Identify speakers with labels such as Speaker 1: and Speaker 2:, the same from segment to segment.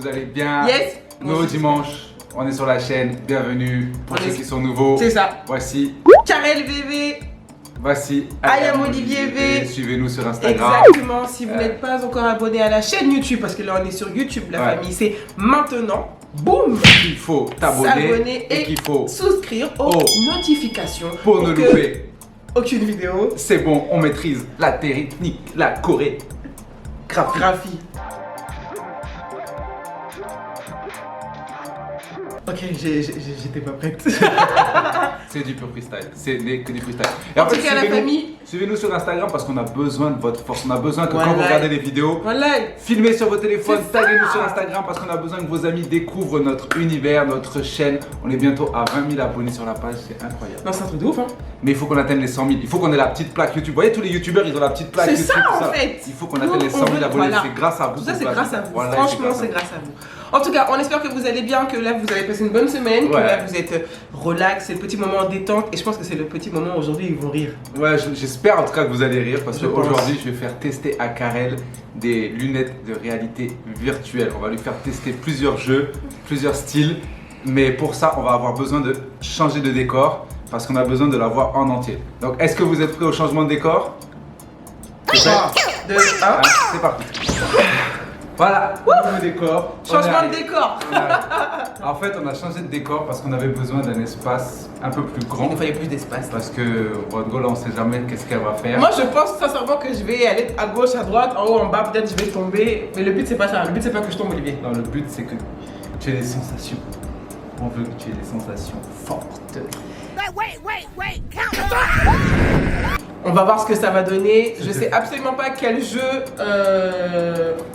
Speaker 1: vous allez bien.
Speaker 2: Yes.
Speaker 1: Nouveau dimanche, on est sur la chaîne. Bienvenue pour ceux qui sont nouveaux.
Speaker 2: C'est ça.
Speaker 1: Voici
Speaker 2: Karel VV.
Speaker 1: Voici
Speaker 2: I am Olivier V.
Speaker 1: Suivez-nous sur Instagram.
Speaker 2: Exactement. Si vous n'êtes pas encore abonné à la chaîne YouTube, parce que là on est sur YouTube, la famille, c'est maintenant. Boum.
Speaker 1: Il faut t'abonner
Speaker 2: et
Speaker 1: qu'il faut
Speaker 2: souscrire aux notifications
Speaker 1: pour ne louper
Speaker 2: aucune vidéo.
Speaker 1: C'est bon, on maîtrise la technique, la chorégraphie.
Speaker 2: Ok, j'étais pas prête.
Speaker 1: C'est du pur freestyle, c'est que du freestyle. Et
Speaker 2: en tout cas, la famille,
Speaker 1: suivez-nous sur Instagram parce qu'on a besoin de votre force. On a besoin que
Speaker 2: voilà.
Speaker 1: quand vous regardez les vidéos,
Speaker 2: voilà.
Speaker 1: filmez sur vos téléphones, taguez-nous sur Instagram parce qu'on a besoin que vos amis découvrent notre univers, notre chaîne. On est bientôt à 20 000 abonnés sur la page, c'est incroyable.
Speaker 2: Non, c'est un truc de ouf, hein.
Speaker 1: Mais il faut qu'on atteigne les 100 000. Il faut qu'on ait la petite plaque YouTube. Vous voyez, tous les youtubeurs, ils ont la petite plaque YouTube.
Speaker 2: C'est ça, en fait.
Speaker 1: Il faut qu'on atteigne les 100 000 abonnés.
Speaker 2: Voilà.
Speaker 1: C'est grâce à vous.
Speaker 2: Tout ça, c'est grâce à vous.
Speaker 1: Voilà,
Speaker 2: franchement, c'est grâce à vous. En tout cas, on espère que vous allez bien, que là, vous avez passé une bonne semaine, que là, vous êtes relax. C'est le petit moment détente. Et je pense que c'est le petit moment aujourd'hui où ils vont rire.
Speaker 1: Ouais, j'espère en tout cas que vous allez rire parce qu'aujourd'hui, je vais faire tester à Karel des lunettes de réalité virtuelle. On va lui faire tester plusieurs jeux, plusieurs styles. Mais pour ça, on va avoir besoin de changer de décor parce qu'on a besoin de la voir en entier. Donc, est-ce que vous êtes prêts au changement de décor?
Speaker 2: 3, 2, 1.
Speaker 1: C'est parti. Voilà, nouveau décor.
Speaker 2: Changement de décor.
Speaker 1: En fait, on a changé de décor parce qu'on avait besoin d'un espace un peu plus grand.
Speaker 2: Il nous fallait plus d'espace.
Speaker 1: Parce que votre là, on sait jamais qu'est-ce qu'elle va faire.
Speaker 2: Moi, je pense sincèrement que je vais aller à gauche, à droite, en haut, en bas. Peut-être je vais tomber. Mais le but, c'est pas ça. Le but, c'est pas que je tombe, Olivier.
Speaker 1: Non, le but, c'est que tu aies des sensations. On veut que tu aies des sensations fortes.
Speaker 3: Wait,
Speaker 2: On va voir ce que ça va donner. Je sais absolument pas quel jeu.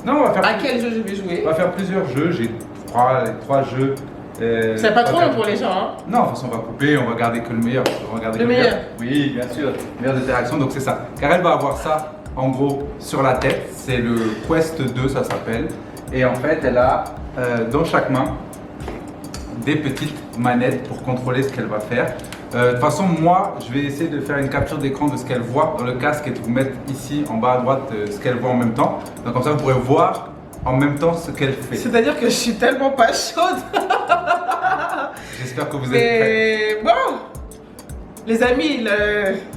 Speaker 1: Non, on va faire.
Speaker 2: À quel jeu je vais jouer.
Speaker 1: On va faire plusieurs jeux. J'ai trois jeux.
Speaker 2: C'est pas trop long pour les gens, hein.
Speaker 1: Non, de toute façon, on va couper. On va garder que le meilleur. On va garder
Speaker 2: le
Speaker 1: que
Speaker 2: meilleur.
Speaker 1: Oui, bien sûr. Meilleure interaction. Donc c'est ça. Car elle va avoir ça en gros sur la tête. C'est le Quest 2, ça s'appelle. Et en fait, elle a dans chaque main des petites manettes pour contrôler ce qu'elle va faire. De toute façon, moi, je vais essayer de faire une capture d'écran de ce qu'elle voit dans le casque et de vous mettre ici en bas à droite ce qu'elle voit en même temps. Donc comme ça, vous pourrez voir en même temps ce qu'elle fait.
Speaker 2: C'est-à-dire que je suis tellement pas chaude.
Speaker 1: J'espère que vous êtes prêts.
Speaker 2: Mais bon, les amis,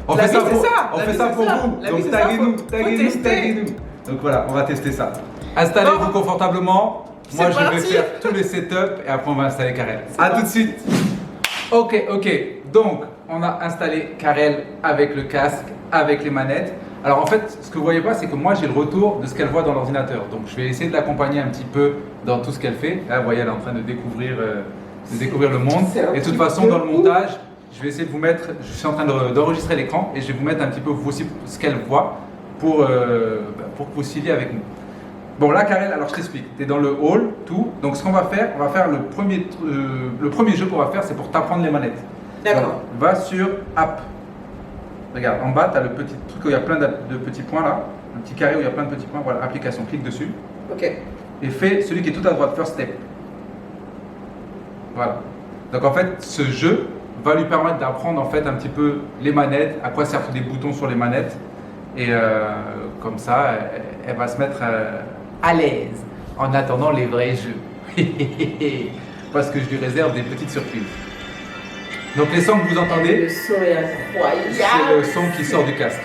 Speaker 1: on
Speaker 2: la
Speaker 1: fait
Speaker 2: vie,
Speaker 1: ça pour,
Speaker 2: c'est ça.
Speaker 1: on fait ça pour vous. Donc taguez-nous. Donc voilà, on va tester ça. Installez-vous confortablement. Moi, je vais faire tous les setups et après on va installer Karel. A tout de suite. Ok. Donc, on a installé Karel avec le casque, avec les manettes. Alors en fait, ce que vous voyez pas, c'est que moi j'ai le retour de ce qu'elle voit dans l'ordinateur. Donc je vais essayer de l'accompagner un petit peu dans tout ce qu'elle fait. Là, vous voyez, elle est en train de découvrir le monde. Et de toute façon, dans le montage, je vais essayer de vous mettre, je suis en train d'enregistrer l'écran et je vais vous mettre un petit peu vous aussi ce qu'elle voit pour que vous suiviez avec nous. Bon là Karel, alors je t'explique, tu es dans le hall, tout. Donc ce qu'on va faire, le premier jeu qu'on va faire, c'est pour t'apprendre les manettes.
Speaker 2: D'accord.
Speaker 1: Va sur App. Regarde, en bas, tu as le petit truc où il y a plein de petits points là. Un petit carré où il y a plein de petits points. Voilà, application, clique dessus.
Speaker 2: Ok.
Speaker 1: Et fais celui qui est tout à droite, First Step. Voilà. Donc en fait, ce jeu va lui permettre d'apprendre en fait un petit peu les manettes, à quoi servent les boutons sur les manettes. Et comme ça, elle va se mettre à l'aise en attendant les vrais jeux. Parce que je lui réserve des petites surprises. Donc les sons que vous entendez,
Speaker 2: Le son est incroyable.
Speaker 1: c'est le son qui sort du casque.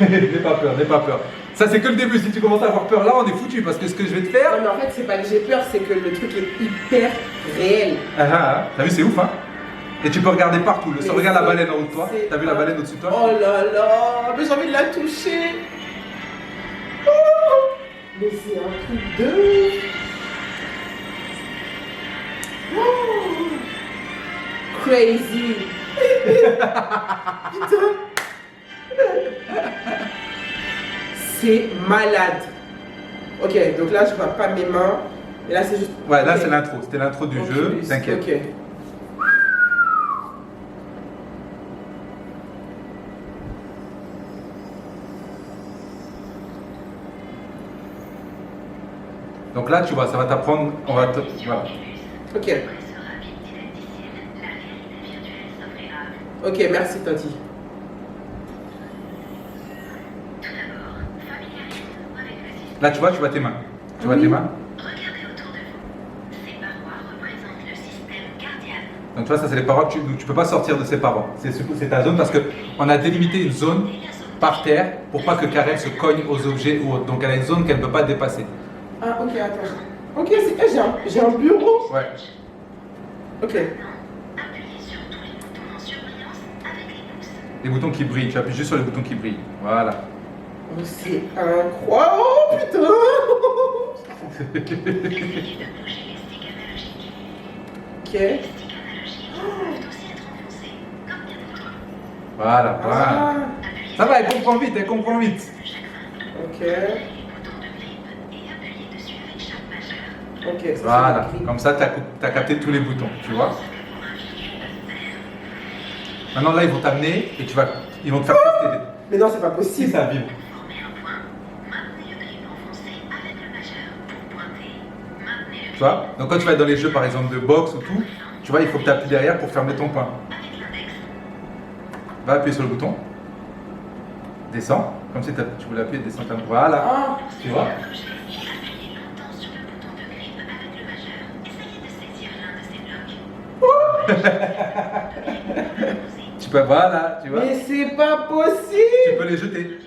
Speaker 1: N'aie pas peur. Ça c'est que le début, si tu commences à avoir peur là on est foutu parce que ce que je vais te faire...
Speaker 2: Non mais en fait c'est pas que j'ai peur, c'est que le truc est hyper réel.
Speaker 1: T'as vu c'est ouf hein. Et tu peux regarder partout, regarde la baleine en haut de toi. T'as vu la baleine au-dessus de toi?
Speaker 2: Oh là là, mais j'ai envie de la toucher. Mais c'est un truc de... Crazy. Putain. C'est malade. Ok, donc là je vois pas mes mains. Et là c'est juste...
Speaker 1: Ouais, là c'est l'intro, c'était l'intro du jeu, t'inquiète.
Speaker 2: Ok.
Speaker 1: Donc là tu vois, ça va t'apprendre, voilà.
Speaker 2: Ok. Ok, merci Tati.
Speaker 1: Là, tu vois tes mains. Tu vois tes mains?
Speaker 4: Regardez autour de vous. Ces parois représentent le système cardiaque.
Speaker 1: Donc, tu vois, ça, c'est les parois. Tu ne peux pas sortir de ces parois. C'est ta zone parce qu'on a délimité une zone par terre pour pas que Karel se cogne aux objets ou autres. Donc, elle a une zone qu'elle ne peut pas dépasser.
Speaker 2: Ah, ok, attends. Ok, j'ai un bureau.
Speaker 1: Ouais.
Speaker 2: Ok.
Speaker 4: Appuyez sur tous les boutons en surbrillance avec les pouces.
Speaker 1: Les boutons qui brillent. Tu appuies juste sur les boutons qui brillent. Voilà.
Speaker 2: Oh, c'est incroyable. Oh, putain.
Speaker 4: Essayez de bouger les sticks analogiques.
Speaker 2: Ok.
Speaker 4: Les sticks analogiques peuvent aussi être enfoncés, comme bien d'autres.
Speaker 1: Voilà.
Speaker 2: Ah,
Speaker 1: Ça va, elle comprend vite.
Speaker 2: ok.
Speaker 4: Les boutons de grip et appuyez dessus avec chaque majeur.
Speaker 2: Ok, ça,
Speaker 1: Voilà.
Speaker 2: c'est écrit.
Speaker 1: Comme ça, tu as capté tous les boutons. Tu vois? Maintenant, là, ils vont t'amener et ils vont te faire tester.
Speaker 2: Mais non, c'est pas
Speaker 1: Si
Speaker 2: possible.
Speaker 1: ça vibre.
Speaker 4: Formez un point. Maintenez le grip enfoncé avec le majeur pour pointer. Maintenez le
Speaker 1: Tu vois? Donc, quand tu vas être dans les jeux, par exemple, de boxe ou tout, tu vois, il faut que tu appuies derrière pour fermer ton poing.
Speaker 4: avec l'index.
Speaker 1: Va appuyer sur le bouton. Descends. Comme si tu voulais appuyer, descends comme voilà.
Speaker 2: Ah,
Speaker 1: Tu vois?
Speaker 4: Appuyez longtemps sur le bouton de grip avec le majeur. Essayez de saisir l'un de ces blocs.
Speaker 1: Tu peux, voilà, tu vois?
Speaker 2: mais c'est pas
Speaker 1: Tu
Speaker 2: possible.
Speaker 1: peux les jeter.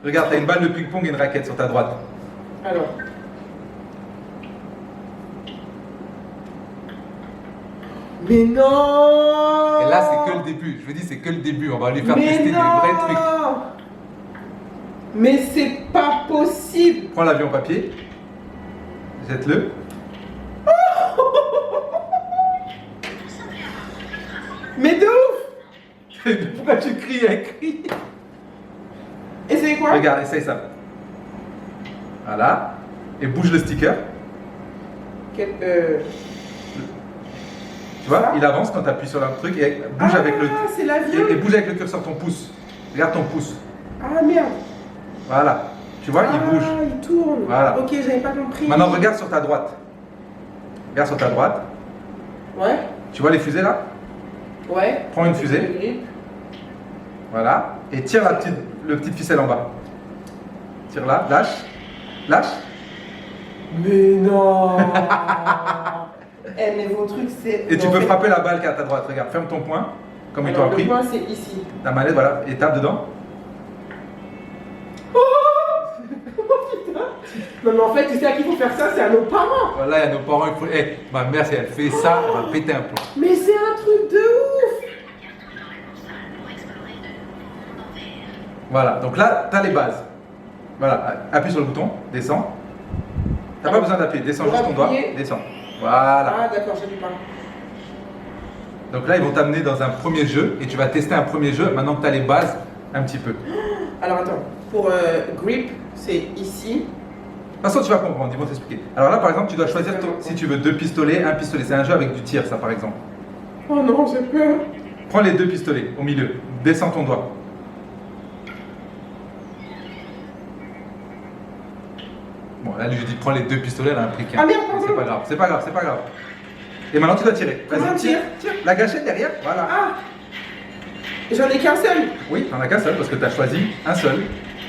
Speaker 1: Regarde, t'as une balle de ping-pong et une raquette sur ta droite.
Speaker 2: Alors. Mais non.
Speaker 1: Et là, c'est que le début. Je vous dis, c'est que le début. On va lui faire
Speaker 2: Mais
Speaker 1: tester des
Speaker 2: non.
Speaker 1: vrais trucs.
Speaker 2: Mais c'est pas possible.
Speaker 1: Prends l'avion papier. Jette-le.
Speaker 2: Mais de ouf.
Speaker 1: Pourquoi tu cries? Elle crie.
Speaker 2: Essayez quoi?
Speaker 1: Regarde, essaye ça. Voilà. Et bouge le sticker.
Speaker 2: Quel-
Speaker 1: Tu vois,
Speaker 2: Ça
Speaker 1: il avance quand tu appuies sur le truc et bouge avec le.
Speaker 2: Ah, c'est l'avion.
Speaker 1: Et bouge avec le curseur ton pouce. Regarde ton pouce.
Speaker 2: Ah merde.
Speaker 1: Voilà. Tu vois, il bouge.
Speaker 2: Ah, il tourne.
Speaker 1: Voilà.
Speaker 2: Ok, j'avais pas compris.
Speaker 1: Maintenant, regarde sur ta droite. Regarde sur ta droite.
Speaker 2: Ouais.
Speaker 1: Tu vois les fusées là?
Speaker 2: Ouais.
Speaker 1: Prends une fusée.
Speaker 2: Le grip.
Speaker 1: Voilà. Et tire le petite ficelle en bas. Tire là. Lâche. Lâche.
Speaker 2: Mais non. Eh, mais vos trucs, c'est.
Speaker 1: Et tu
Speaker 2: non,
Speaker 1: peux
Speaker 2: mais-
Speaker 1: frapper la balle qui est à ta droite. Regarde, ferme ton poing. Comme ils t'ont
Speaker 2: Alors,
Speaker 1: appris.
Speaker 2: le point, c'est ici.
Speaker 1: Ta manette, voilà. Et tape dedans.
Speaker 2: Non, mais en fait, tu sais à qui il faut faire ça? C'est à nos parents.
Speaker 1: Voilà, il y a nos parents. Il faut. Eh, ma mère, si elle fait ça, elle va péter un plomb.
Speaker 2: Mais c'est un truc de ouf.
Speaker 4: Cartouche dans la console pour explorer de nouveaux mondes en VR.
Speaker 1: Voilà. Donc là, tu as les bases. Voilà. Appuie sur le bouton. Descends. T'as pas besoin d'appuyer. Descends
Speaker 2: Pour
Speaker 1: juste ton doigt.
Speaker 2: appuyer.
Speaker 1: Descends. Voilà.
Speaker 2: Ah, d'accord, j'ai du pas.
Speaker 1: Donc là, ils vont t'amener dans un premier jeu et tu vas tester un premier jeu maintenant que tu as les bases un petit peu. De
Speaker 2: Alors, attends. Pour grip, c'est ici.
Speaker 1: toute façon, tu vas comprendre, ils vont t'expliquer. Alors là, par exemple, tu dois choisir si tu veux 2 pistolets, un pistolet. C'est un jeu avec du tir, ça, par exemple.
Speaker 2: Oh non, j'ai peur.
Speaker 1: Prends les 2 pistolets au milieu. Descends ton doigt. Bon, là, je lui dis prends les 2 pistolets, elle a un prix qu'un.
Speaker 2: Ah, merde, pardon.
Speaker 1: C'est pas grave, c'est pas grave, c'est pas grave. Et maintenant, tu dois tirer.
Speaker 2: Comment
Speaker 1: Vas-y,
Speaker 2: on
Speaker 1: tire.
Speaker 2: tire
Speaker 1: La gâchette derrière, voilà.
Speaker 2: Ah. J'en ai qu'un seul.
Speaker 1: Oui, t'en as qu'un seul parce que tu as choisi un seul.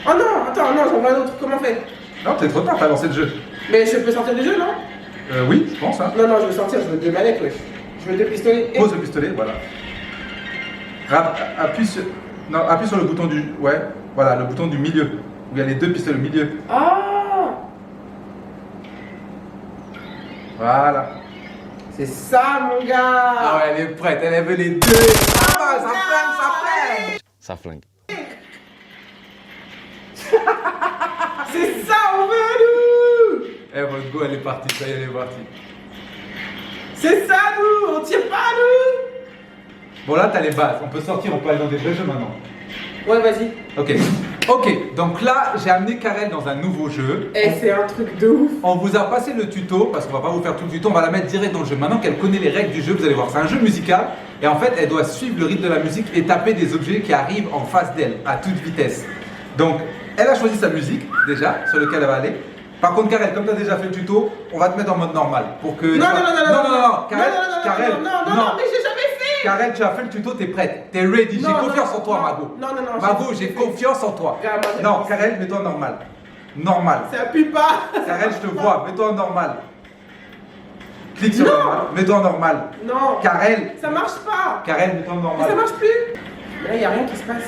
Speaker 2: Oh non, attends, non, j'en vois un autre. Comment on fait?
Speaker 1: Non, t'es trop tard, t'as lancé le jeu.
Speaker 2: Mais je peux sortir du jeu, non?
Speaker 1: Oui, je pense, hein.
Speaker 2: Non, non, je veux sortir, je veux 2 manettes, wesh. Je veux 2 pistolets. Et...
Speaker 1: Pose le pistolet, voilà. Appuie sur... Non, appuie sur le bouton du... Ouais, voilà, le bouton du milieu. Où il y a les 2 pistolets au milieu.
Speaker 2: Ah.
Speaker 1: Voilà.
Speaker 2: C'est ça, mon gars.
Speaker 1: Ah ouais, elle est prête, elle veut les 2. Ah, ça flingue, ça flingue.
Speaker 5: Ça flingue.
Speaker 2: C'est ça, on veut, nous.
Speaker 1: Eh, votre go, elle est partie, ça y est, elle est partie.
Speaker 2: C'est ça, nous. On tire pas, nous.
Speaker 1: Bon, là, t'as les bases. On peut sortir, on peut aller dans des vrais jeux maintenant.
Speaker 2: Ouais, vas-y.
Speaker 1: Ok. Ok, donc là, j'ai amené Karel dans un nouveau jeu.
Speaker 2: Eh, c'est un truc de ouf.
Speaker 1: On vous a passé le tuto, parce qu'on va pas vous faire tout le tuto, on va la mettre direct dans le jeu. Maintenant qu'elle connaît les règles du jeu, vous allez voir, c'est un jeu musical. Et en fait, elle doit suivre le rythme de la musique et taper des objets qui arrivent en face d'elle, à toute vitesse. Donc, elle a choisi sa musique, déjà, sur lequel elle va aller. Par contre, Karel, comme tu as déjà fait le tuto, on va te mettre en mode normal. Pour que.
Speaker 2: Non, non, non, non,
Speaker 1: non, non, non, Karel,
Speaker 2: non, non,
Speaker 1: Karel,
Speaker 2: non, non, non, non, mais j'ai jamais fait.
Speaker 1: Karel, tu as fait le tuto, t'es prête. T'es ready. J'ai
Speaker 2: Non,
Speaker 1: confiance
Speaker 2: non,
Speaker 1: en toi,
Speaker 2: non.
Speaker 1: Mago.
Speaker 2: Non.
Speaker 1: Mago, j'ai confiance en toi.
Speaker 2: Regarde, moi, j'ai
Speaker 1: Non,
Speaker 2: confiance.
Speaker 1: Karel, mets-toi normal. Normal.
Speaker 2: Ça appuie pas.
Speaker 1: Karel, je te vois. Mets-toi normal. Clique sur
Speaker 2: Non.
Speaker 1: normal. Mets-toi normal.
Speaker 2: Non.
Speaker 1: Karel.
Speaker 2: Ça marche pas.
Speaker 1: Karel, mets-toi
Speaker 2: Mais
Speaker 1: normal.
Speaker 2: ça marche plus. Mais là, il n'y a rien qui se passe.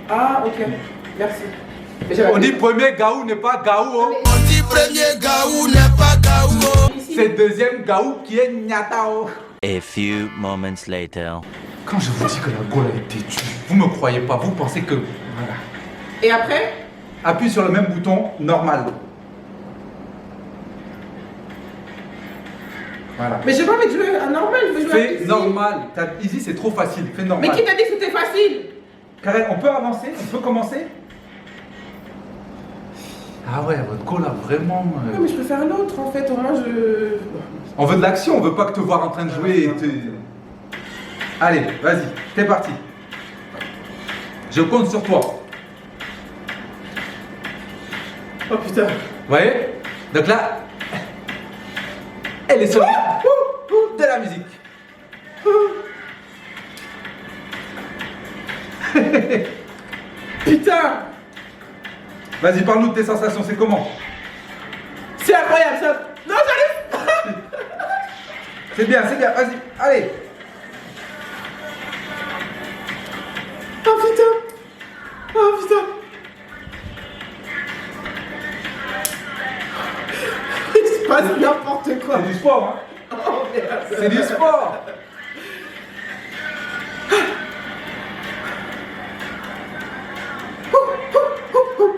Speaker 2: Ah, ok. Merci. Mais j'avais
Speaker 1: On dit premier Gaou n'est pas Gaou. Hein.
Speaker 3: On dit premier Gaou n'est pas Gaou.
Speaker 2: ici.
Speaker 1: C'est deuxième Gaou qui est Nyatao.
Speaker 5: A few moments later.
Speaker 1: Quand je vous dis que la Gaule a été tue, vous me croyez pas, vous pensez que... Voilà.
Speaker 2: Et après?
Speaker 1: Appuie sur le même bouton, normal. Voilà.
Speaker 2: Mais j'ai pas envie de jouer à normal, je veux jouer à
Speaker 1: Fais
Speaker 2: easy.
Speaker 1: normal. Easy, c'est trop facile. Fais normal.
Speaker 2: Mais qui t'a dit que c'était facile?
Speaker 1: Karel, on peut avancer? On peut commencer? Ah ouais, votre Gaule a vraiment...
Speaker 2: Non, mais je peux faire l'autre en fait, au moins je.
Speaker 1: On veut de l'action, on veut pas que te voir en train de jouer et te... Allez, vas-y, t'es parti. Je compte sur toi.
Speaker 2: Oh putain.
Speaker 1: Vous voyez? Donc là, elle est sur de la musique.
Speaker 2: Putain!
Speaker 1: Vas-y, parle-nous de tes sensations, c'est comment?
Speaker 2: C'est incroyable ça! Non, j'arrive!
Speaker 1: C'est bien, vas-y, allez.
Speaker 2: Oh putain! Oh putain! Il se passe n'importe quoi!
Speaker 1: C'est du sport, hein?
Speaker 2: Oh merde!
Speaker 1: C'est du sport.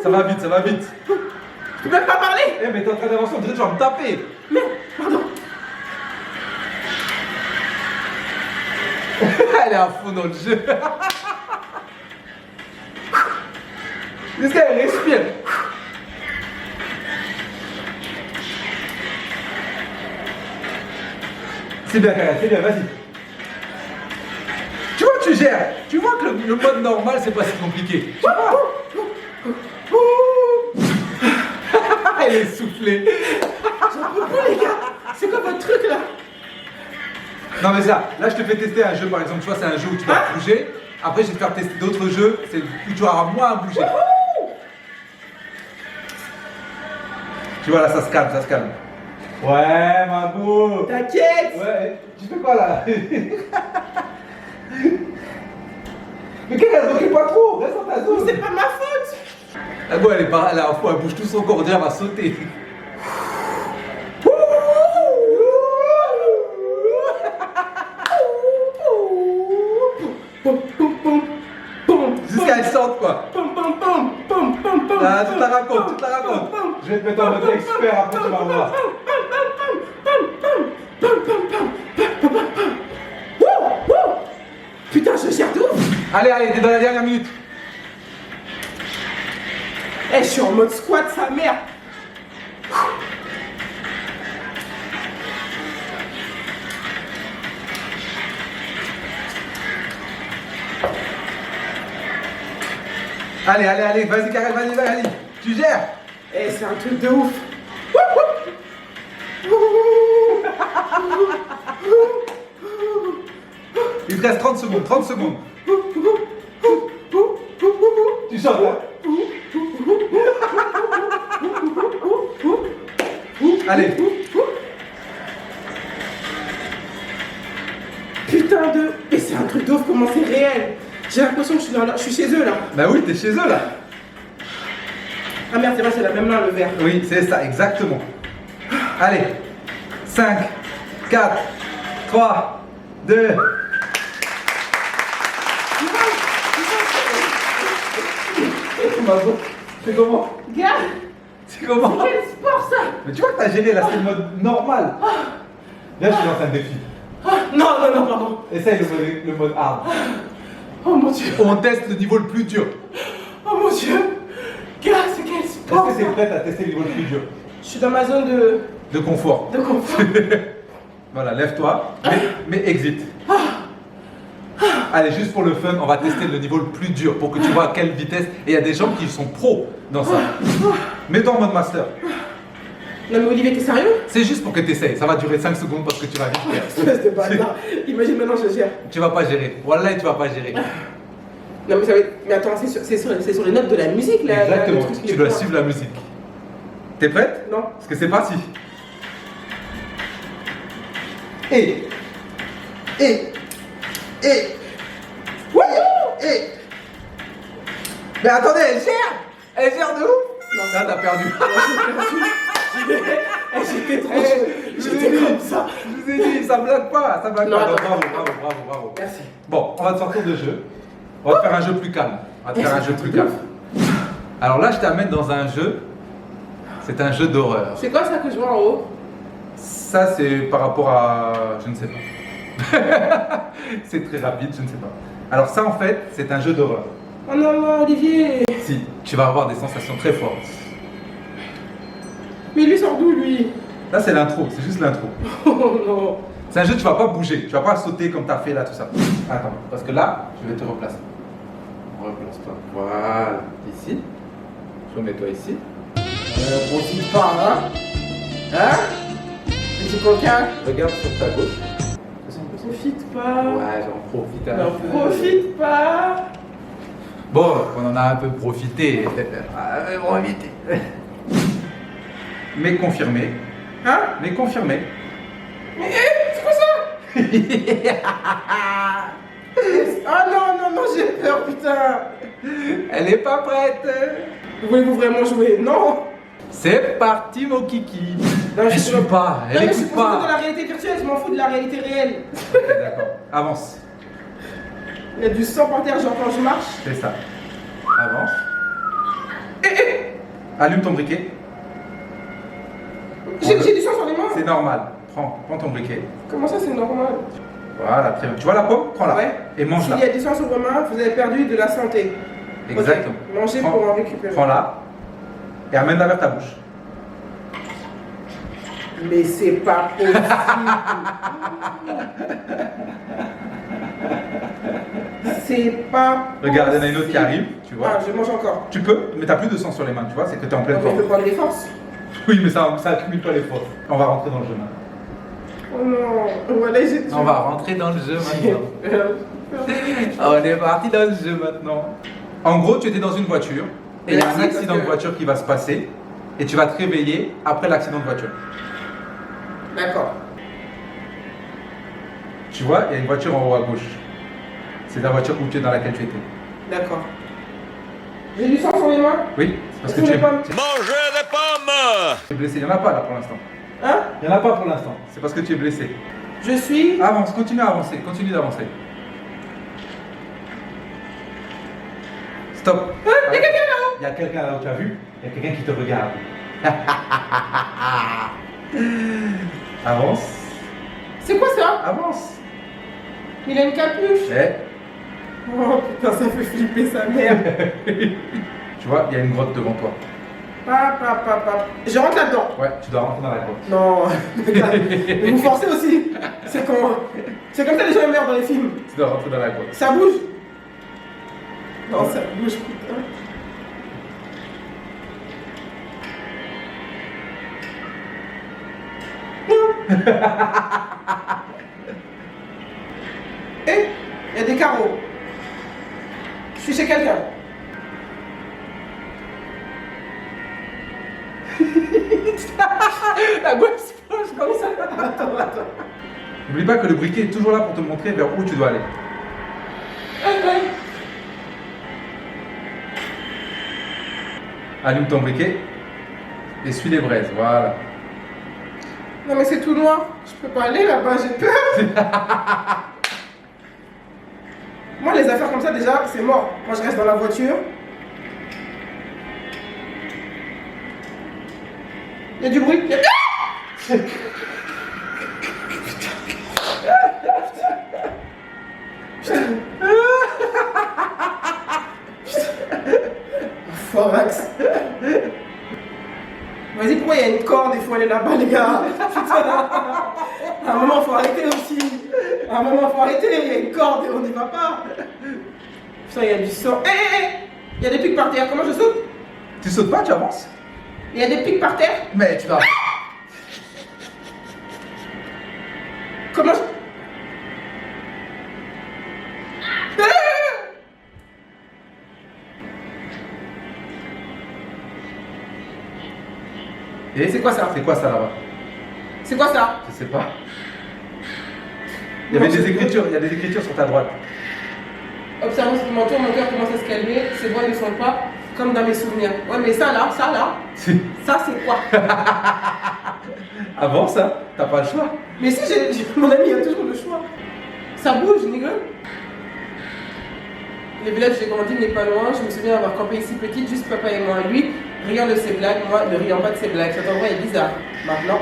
Speaker 1: Ça va vite, ça va vite.
Speaker 2: Je peux même pas parler!
Speaker 1: Eh, mais t'es en train d'avancer, on dirait que tu vas me taper.
Speaker 2: Merde! Pardon!
Speaker 1: Elle est à fond dans le jeu. Est-ce qu'elle respire? C'est bien, Karel, c'est bien, vas-y. Tu vois, tu gères. Tu vois que le mode normal, c'est pas si compliqué. Tu vois? Elle est soufflée.
Speaker 2: Oh les gars! C'est quoi votre truc là?
Speaker 1: Non mais ça, là je te fais tester un jeu par exemple, tu vois c'est un jeu où tu dois bouger, après je vais te faire tester d'autres jeux, c'est où tu auras moins à bouger. Tu vois là ça se calme, ça se calme. Ouais Mago.
Speaker 2: T'inquiète!
Speaker 1: Ouais, tu fais quoi là? Mais qu'elle s'occupe pas trop, reste dans ta zone.
Speaker 2: C'est pas ma faute!
Speaker 1: La go elle est pas, elle a un fou, elle bouge tout son corps, on dirait elle va sauter. Jusqu'à elle sorte quoi. Ah, tu te la racontes, tu te la racontes. Je vais te mettre en mode expert, après tu vas voir.
Speaker 2: Putain, je gère de ouf!
Speaker 1: Allez, allez, t'es dans la dernière minute.
Speaker 2: Eh, je suis en mode squat, sa mère!
Speaker 1: Allez, allez, allez, vas-y Karel, vas-y, vas-y. Tu gères.
Speaker 2: Eh, c'est un truc de ouf!
Speaker 1: Il te reste 30 secondes, 30 secondes. Tu chantes hein? Allez.
Speaker 2: Putain de... Mais c'est un truc de ouf, comment c'est réel! J'ai l'impression que je suis chez eux là!
Speaker 1: Bah oui, t'es chez eux là.
Speaker 2: Ah merde, c'est vrai, c'est la même main le verre.
Speaker 1: Oui, c'est ça, exactement. Allez. 5, 4, 3, 2. C'est comment?
Speaker 2: Gars,
Speaker 1: C'est comment?
Speaker 2: quel sport ça!
Speaker 1: Mais tu vois que t'as géré là, c'est le mode normal. Là, je suis dans un défi.
Speaker 2: Non, pardon.
Speaker 1: Essaye le mode hard.
Speaker 2: Oh mon dieu!
Speaker 1: On teste le niveau le plus dur.
Speaker 2: Oh mon dieu! Gars, c'est quel
Speaker 1: Est-ce
Speaker 2: sport!
Speaker 1: que c'est prête à tester le niveau le plus dur?
Speaker 2: Je suis dans ma zone de
Speaker 1: confort.
Speaker 2: confort.
Speaker 1: Voilà, lève-toi, mais exit. Allez, juste pour le fun, on va tester le niveau le plus dur pour que tu vois à quelle vitesse. Et il y a des gens qui sont pros dans ça. Mets-toi en mode master.
Speaker 2: Non mais Olivier, t'es sérieux?
Speaker 1: C'est juste pour que tu essayes. Ça va durer 5 secondes parce que tu vas vite faire.
Speaker 2: Espèce de bâtard. Imagine maintenant je gère.
Speaker 1: Tu vas pas gérer. Wallah, tu vas pas gérer.
Speaker 2: Non mais ça va être... Mais attends, c'est sur les notes de la musique là.
Speaker 1: Exactement.
Speaker 2: le truc,
Speaker 1: Tu dois suivre la musique. T'es prête?
Speaker 2: Non.
Speaker 1: Parce que c'est parti. Et. Mais attendez, elle gère de ouf.
Speaker 2: Non.
Speaker 1: Là, t'as perdu.
Speaker 2: J'étais trop j'étais comme ça.
Speaker 1: Je vous ai dit, ça blague pas. Ça blague
Speaker 2: Non,
Speaker 1: pas.
Speaker 2: attends.
Speaker 1: Bravo.
Speaker 2: Merci.
Speaker 1: Bon, on va te sortir de jeu. On va te faire un jeu plus calme. Alors là, je t'amène dans un jeu. C'est un jeu d'horreur.
Speaker 2: C'est quoi ça que je vois en haut?
Speaker 1: Ça, c'est par rapport à... Je ne sais pas. C'est très rapide, je ne sais pas. Alors ça, en fait, c'est un jeu d'horreur.
Speaker 2: Oh non, Olivier.
Speaker 1: Si, tu vas avoir des sensations très fortes.
Speaker 2: Mais lui sort d'où lui?
Speaker 1: Là, c'est l'intro, c'est juste l'intro.
Speaker 2: Oh non.
Speaker 1: C'est un jeu, tu vas pas bouger, tu vas pas sauter comme tu as fait là, tout ça. Attends, parce que là, je vais te replacer. Replace-toi. Voilà, ici. Remets-toi ici.
Speaker 2: Profite pas, hein? Hein? Petit coquin?
Speaker 1: Regarde sur ta gauche.
Speaker 2: Profite pas.
Speaker 1: Ouais, j'en profite un
Speaker 2: Non,
Speaker 1: peu.
Speaker 2: profite pas.
Speaker 1: Bon, on en a un peu profité. Mais confirmé.
Speaker 2: Hein?
Speaker 1: Mais confirmé.
Speaker 2: Mais c'est quoi ça? Ah non, j'ai peur, putain.
Speaker 1: Elle est pas prête.
Speaker 2: Voulez-vous vraiment jouer? Non.
Speaker 1: C'est parti, mon kiki.
Speaker 2: Non,
Speaker 1: Elle suit pas, elle
Speaker 2: non, mais je suis
Speaker 1: écoute
Speaker 2: pas dans
Speaker 1: pas.
Speaker 2: la réalité virtuelle, je m'en fous de la réalité réelle.
Speaker 1: Ok, d'accord. Avance.
Speaker 2: Il y a du sang par terre, genre quand je marche.
Speaker 1: C'est ça. Avance. Allume ton briquet.
Speaker 2: J'ai du sang sur les mains.
Speaker 1: C'est normal. Prends ton briquet.
Speaker 2: Comment ça, c'est normal?
Speaker 1: Voilà, très bien. Tu vois la pomme? Prends-la.
Speaker 2: Ouais.
Speaker 1: Et mange-la.
Speaker 2: S'il y a du sang sur vos mains, vous avez perdu de la santé.
Speaker 1: Exactement.
Speaker 2: Ok. Mangez pour en récupérer.
Speaker 1: Prends-la. Et amène-la vers ta bouche.
Speaker 2: Mais c'est pas possible. C'est pas.
Speaker 1: Regarde, il y en a une autre qui
Speaker 2: possible.
Speaker 1: arrive, tu vois.
Speaker 2: Ah, je mange encore.
Speaker 1: Tu peux, mais t'as plus de sang sur les mains, tu vois, c'est que t'es en pleine
Speaker 2: Donc, je
Speaker 1: forme.
Speaker 2: peux prendre les forces.
Speaker 1: Oui, mais ça accumule pas les forces. On va rentrer dans le jeu maintenant.
Speaker 2: Oh non. Voilà, j'ai.
Speaker 1: On va rentrer dans le jeu maintenant. On est parti dans le jeu maintenant. En gros, tu étais dans une voiture et il y a un
Speaker 2: Merci,
Speaker 1: accident
Speaker 2: parce
Speaker 1: de
Speaker 2: que-
Speaker 1: voiture qui va se passer et tu vas te réveiller après l'accident de voiture.
Speaker 2: D'accord.
Speaker 1: Tu vois, il y a une voiture en haut à gauche. C'est la voiture dans laquelle tu étais.
Speaker 2: D'accord. J'ai du sang sur les mains.
Speaker 1: Oui, c'est parce que
Speaker 2: Est-ce
Speaker 1: tu
Speaker 2: qu'on
Speaker 1: es,
Speaker 2: est pas-
Speaker 1: tu
Speaker 5: Mangez des pommes!
Speaker 1: es blessé. Il n'y en a pas là pour l'instant.
Speaker 2: Hein?
Speaker 1: Il n'y en a pas pour l'instant. C'est parce que tu es blessé.
Speaker 2: Je suis.
Speaker 1: Avance, continue à avancer, continue d'avancer. Stop.
Speaker 2: Il y a quelqu'un là-haut.
Speaker 1: Il y a quelqu'un là-haut, tu as vu? Il y a quelqu'un qui te regarde. Avance,
Speaker 2: C'est quoi ça?
Speaker 1: avance.
Speaker 2: Il a une capuche.
Speaker 1: Eh,
Speaker 2: Oh putain, ça fait flipper sa mère.
Speaker 1: tu vois, il y a une grotte devant toi.
Speaker 2: Papa. Je rentre là-dedans.
Speaker 1: Ouais, tu dois rentrer dans la grotte.
Speaker 2: Non, mais vous forcez aussi. C'est comme ça les gens meurent dans les films.
Speaker 1: Tu dois rentrer dans la grotte.
Speaker 2: Ça bouge. Non, ça bouge, putain. Eh, il y a des carreaux. Je suis chez quelqu'un. La boîte se pose comme ça. Attends.
Speaker 1: N'oublie pas que le briquet est toujours là pour te montrer vers où tu dois aller. Allume ton briquet et suis les braises, voilà.
Speaker 2: Non mais c'est tout noir. Je peux pas aller là-bas, j'ai peur. Moi les affaires comme ça déjà, c'est mort. Moi je reste dans la voiture. Il y a du bruit. Il y a... Forax. Vas-y, pourquoi il y a une corde, il faut aller là-bas, les gars? Putain. À un moment, faut arrêter aussi. À un moment, faut arrêter. Il y a une corde et on n'y va pas. Putain, il y a du sang. Il y a des pics par terre. Comment je saute?
Speaker 1: Tu sautes pas, tu avances.
Speaker 2: Il y a des pics par terre.
Speaker 1: Mais tu dois.
Speaker 2: Comment je...
Speaker 1: Et c'est quoi ça? C'est quoi ça là-bas?
Speaker 2: C'est quoi ça?
Speaker 1: Je sais pas. Il y avait des écritures, il y a des écritures sur ta droite.
Speaker 2: Observant ce qui m'entoure, mon cœur commence à se calmer, ses voix ne sont pas comme dans mes souvenirs. Ouais, mais ça là,
Speaker 1: Si.
Speaker 2: ça c'est quoi?
Speaker 1: Avant ça, t'as pas le choix.
Speaker 2: Mais si, mon ami a toujours le choix. Ça bouge, nigga. Le village où j'ai grandi n'est pas loin. Je me souviens avoir campé ici petite, juste papa et moi. Lui, riant de ses blagues, moi ne riant pas de ses blagues. Cet endroit est bizarre. Maintenant,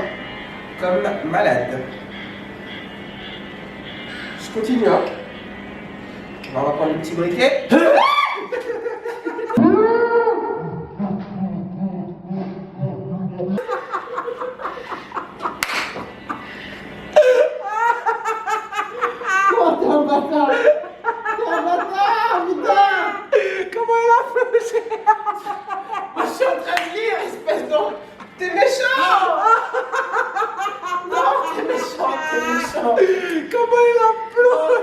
Speaker 2: comme malade. Je continue, hein. On va prendre le petit briquet. Oh, t'es un bâtard! T'es un bâtard, putain! Comment elle a fait? Moi, je suis en train de lire, espèce de... T'es méchant! Non, t'es méchant, t'es méchant! Comment il a pleuré?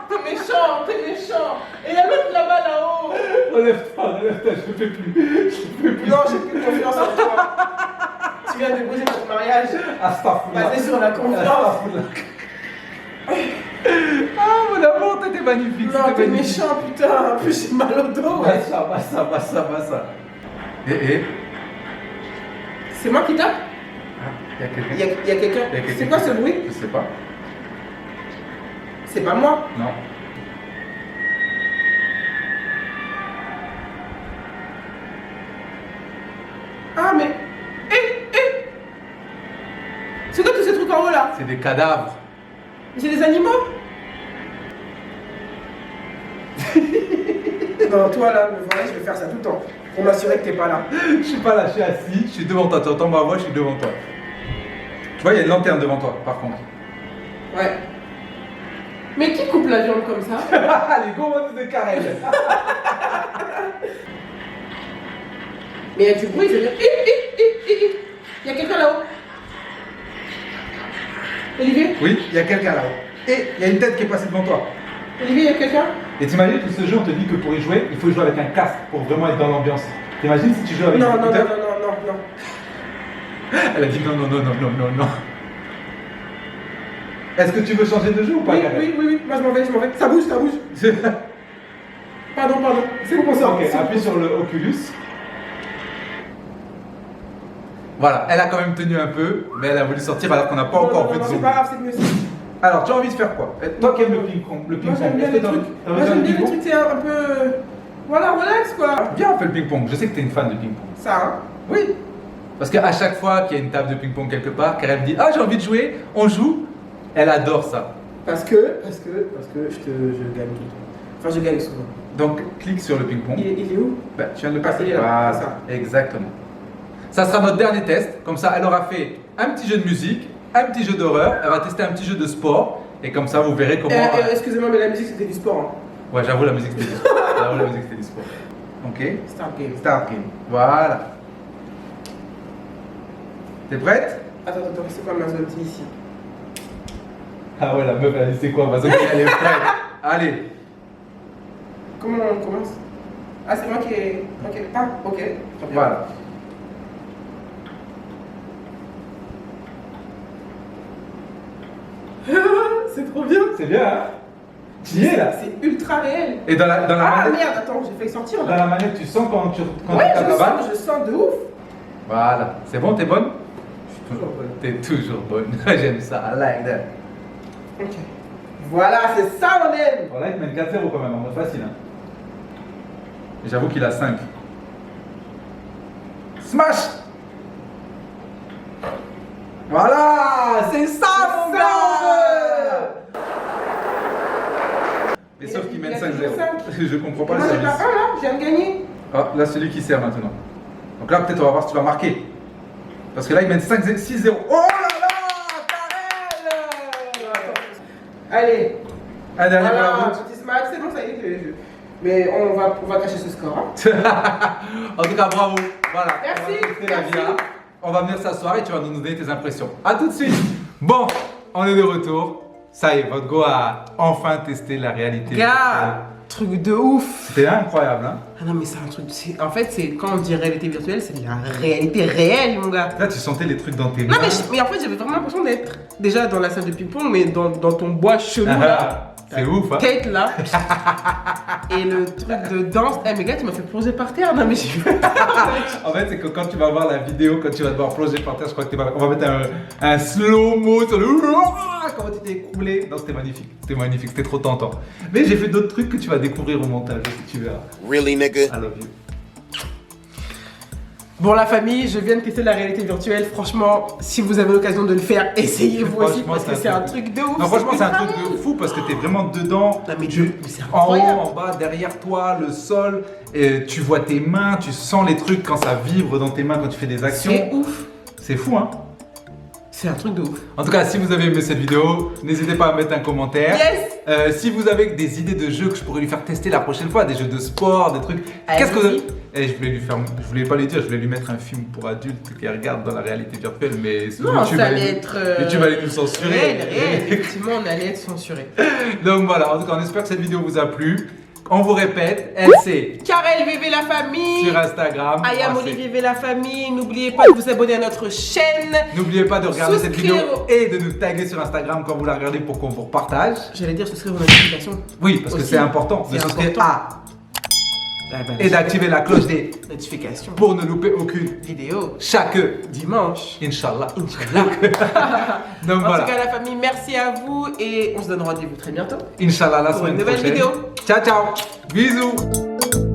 Speaker 2: T'es méchant, t'es méchant! Et la meuf là-bas, là-haut!
Speaker 1: Relève-toi, je fais plus.
Speaker 2: Non, j'ai plus confiance en toi. Tu viens de poser notre mariage
Speaker 1: Astaghfirullah.
Speaker 2: basé sur la confiance.
Speaker 1: Astaghfirullah. Ah mon amour, t'étais magnifique.
Speaker 2: Non,
Speaker 1: c'était
Speaker 2: t'es
Speaker 1: magnifique.
Speaker 2: méchant, putain. En plus, j'ai mal au dos.
Speaker 1: Bassa. Et
Speaker 2: C'est moi qui tape?
Speaker 1: il y a quelqu'un.
Speaker 2: Il y a quelqu'un.
Speaker 1: Il y a quelqu'un.
Speaker 2: C'est quoi ce bruit?
Speaker 1: Je sais pas.
Speaker 2: C'est pas moi.
Speaker 1: Non.
Speaker 2: Ah, mais. C'est quoi tous ces trucs en haut là?
Speaker 1: C'est des cadavres.
Speaker 2: C'est des animaux? Non, toi là, voilà, je vais faire ça tout le temps. Pour m'assurer que t'es pas là.
Speaker 1: Je suis pas là, je suis assis, je suis devant toi. Tu entends ma voix, je suis devant toi. Tu vois, il y a une lanterne devant toi, par contre.
Speaker 2: Ouais. Mais qui coupe la viande comme ça?
Speaker 1: Les gros mots de carrel.
Speaker 2: Mais il y a du bruit, je veux dire. Il y a quelqu'un là-haut. Olivier?
Speaker 1: Oui, il y a quelqu'un là-haut. Et il y a une tête qui est passée devant toi.
Speaker 2: Olivier, il y a quelqu'un?
Speaker 1: Et t'imagines que ce jeu, on te dit que pour y jouer, il faut jouer avec un casque pour vraiment être dans l'ambiance. T'imagines si tu joues avec
Speaker 2: Non,
Speaker 1: des
Speaker 2: non, non,
Speaker 1: écouteurs?
Speaker 2: non.
Speaker 1: Elle a dit non. Est-ce que tu veux changer de jeu ou pas,
Speaker 2: Oui,
Speaker 1: Karel?
Speaker 2: oui, moi je m'en vais. Ça bouge. Pardon. C'est bon, ça.
Speaker 1: Ok, appuie sur le Oculus. Voilà, elle a quand même tenu un peu, mais elle a voulu sortir alors qu'on n'a pas encore vu de
Speaker 2: C'est
Speaker 1: zoom.
Speaker 2: pas grave, c'est mieux.
Speaker 1: Alors, tu as envie de faire quoi? Toi qui aimes le ping-pong,
Speaker 2: Moi j'aime bien les trucs. Moi j'aime bien les trucs, c'est un peu. Voilà, relax quoi.
Speaker 1: Viens, on fait le ping-pong. Je sais que tu es une fan de ping-pong.
Speaker 2: Ça, hein?
Speaker 1: Oui. Parce qu'à chaque fois qu'il y a une table de ping-pong quelque part, Karel me dit ah, j'ai envie de jouer, on joue. Elle adore ça.
Speaker 2: Parce que je gagne tout le temps. Enfin, je gagne souvent.
Speaker 1: Donc, clique sur le ping-pong.
Speaker 2: Il est où?
Speaker 1: Ben, tu viens de le passer.
Speaker 2: il est là,
Speaker 1: Voilà,
Speaker 2: c'est ça.
Speaker 1: exactement. Ça sera notre dernier test. Comme ça, elle aura fait un petit jeu de musique, un petit jeu d'horreur. Elle va tester un petit jeu de sport. Et comme ça, vous verrez comment.
Speaker 2: Excusez-moi, mais la musique c'était du sport. Hein.
Speaker 1: Ouais, j'avoue, la musique c'était du sport. Ok.
Speaker 2: Start game.
Speaker 1: Start game. Voilà. T'es prête?
Speaker 2: Attends, c'est quoi ma zone ici?
Speaker 1: Ah ouais, la meuf, elle a dit c'est quoi? Elle est prête. Allez.
Speaker 2: Comment on commence? Ah, c'est moi qui ai. Ok, ok. Très bien.
Speaker 1: Voilà.
Speaker 2: C'est trop bien.
Speaker 1: C'est bien, hein? Tu y es là.
Speaker 2: C'est ultra réel.
Speaker 1: Et dans la
Speaker 2: Ah
Speaker 1: manette,
Speaker 2: merde, attends, j'ai failli sortir
Speaker 1: dans
Speaker 2: là.
Speaker 1: la manette, tu sens quand tu
Speaker 2: Ouais,
Speaker 1: tapes la balle?
Speaker 2: je sens de ouf.
Speaker 1: Voilà. C'est bon, t'es bonne?
Speaker 2: Toujours bonne.
Speaker 1: T'es toujours bonne. J'aime ça. I like that.
Speaker 2: Ok. Voilà, c'est ça mon aime.
Speaker 1: Voilà, il mène 4-0 quand même, en mode facile. Hein. Et j'avoue qu'il a 5. Smash! Voilà! C'est ça mon
Speaker 2: ça.
Speaker 1: gars! Mais
Speaker 2: Il
Speaker 1: sauf
Speaker 2: a-
Speaker 1: qu'il
Speaker 2: il
Speaker 1: mène
Speaker 2: a
Speaker 1: 5-0.
Speaker 2: toujours 5.
Speaker 1: Je comprends pas
Speaker 2: Moi
Speaker 1: le
Speaker 2: j'ai pas
Speaker 1: service.
Speaker 2: un là, je viens de gagner.
Speaker 1: Ah, là, celui qui sert maintenant. Donc là, peut-être on va voir si tu vas marquer. Parce que là, il mène 6-0. Oh là là! Karel!
Speaker 2: Allez.
Speaker 1: Un dernier
Speaker 2: Voilà,
Speaker 1: pour la route.
Speaker 2: petit smash, c'est bon, ça y est. Mais on va cacher ce score. Hein.
Speaker 1: En tout cas, bravo. Voilà.
Speaker 2: Merci,
Speaker 1: On va tester la
Speaker 2: merci.
Speaker 1: VR. On va venir s'asseoir et tu vas nous donner tes impressions. A tout de suite. Bon, on est de retour. Ça y est, votre go a enfin testé la réalité.
Speaker 2: Gars, truc de ouf.
Speaker 1: C'était incroyable, hein.
Speaker 2: Ah non, mais c'est un truc. En fait, c'est quand on dit réalité virtuelle, c'est de la réalité réelle, mon gars.
Speaker 1: Là, tu sentais les trucs dans tes mains.
Speaker 2: Non, mais en fait, j'avais vraiment l'impression d'être déjà dans la salle de ping-pong, mais dans ton bois chelou là.
Speaker 1: C'est ouf, hein.
Speaker 2: Tête là. Et le truc de danse. Eh, mais gars, tu m'as fait plonger par terre. Non, mais j'ai eu
Speaker 1: En fait, c'est que quand tu vas voir la vidéo, quand tu vas devoir plonger par terre, je crois que on va mettre un slow-mo sur le. Comment tu t'es écroulé. Non, c'était magnifique. C'était magnifique, c'était trop tentant. Mais j'ai fait d'autres trucs que tu vas découvrir au montage, si tu verras.
Speaker 3: Really, nigga?
Speaker 1: I love you.
Speaker 2: Bon, la famille, je viens de tester la réalité virtuelle. Franchement, si vous avez l'occasion de le faire, essayez-vous aussi parce que c'est un truc de ouf.
Speaker 1: Non, franchement, c'est un truc de fou parce que t'es vraiment dedans.
Speaker 2: Non, mais c'est
Speaker 1: En haut,
Speaker 2: incroyable.
Speaker 1: en bas, derrière toi, le sol. Et tu vois tes mains, tu sens les trucs quand ça vibre dans tes mains quand tu fais des actions.
Speaker 2: C'est ouf.
Speaker 1: C'est fou, hein.
Speaker 2: C'est un truc de ouf.
Speaker 1: En tout cas, si vous avez aimé cette vidéo, n'hésitez pas à mettre un commentaire.
Speaker 2: Yes.
Speaker 1: Si vous avez des idées de jeux que je pourrais lui faire tester la prochaine fois, des jeux de sport, des trucs. Qu'est-ce que
Speaker 2: Allez-y.
Speaker 1: je voulais lui faire, je voulais pas lui dire, je voulais lui mettre un film pour adultes qui regarde dans la réalité virtuelle, mais sur
Speaker 2: Non,
Speaker 1: YouTube,
Speaker 2: ça allait être.
Speaker 1: YouTube allait nous censurer.
Speaker 2: Réel. Effectivement, on allait être censuré.
Speaker 1: Donc voilà, en tout cas, on espère que cette vidéo vous a plu. On vous répète, c'est
Speaker 2: Karel VV la famille.
Speaker 1: sur Instagram.
Speaker 2: Ayam
Speaker 1: Ah, c'est-
Speaker 2: Olivier VV la famille. N'oubliez pas de vous abonner à notre chaîne.
Speaker 1: N'oubliez pas de regarder cette vidéo
Speaker 2: Souscrire.
Speaker 1: et de nous taguer sur Instagram quand vous la regardez pour qu'on vous repartage.
Speaker 2: J'allais dire souscrire vos notifications.
Speaker 1: Oui, parce que
Speaker 2: Aussi,
Speaker 1: c'est important de
Speaker 2: c'est
Speaker 1: souscrire
Speaker 2: important.
Speaker 1: à et d'activer la cloche des
Speaker 2: Notifications.
Speaker 1: pour ne louper aucune
Speaker 2: Vidéo.
Speaker 1: chaque
Speaker 2: Dimanche.
Speaker 1: Inch'Allah.
Speaker 2: Inch'Allah.
Speaker 1: Donc
Speaker 2: En
Speaker 1: voilà.
Speaker 2: tout cas, la famille, merci à vous et on se donne rendez-vous très bientôt.
Speaker 1: Inch'Allah la
Speaker 2: Pour une
Speaker 1: semaine
Speaker 2: nouvelle
Speaker 1: prochaine.
Speaker 2: vidéo.
Speaker 1: Ciao ciao. Bisous.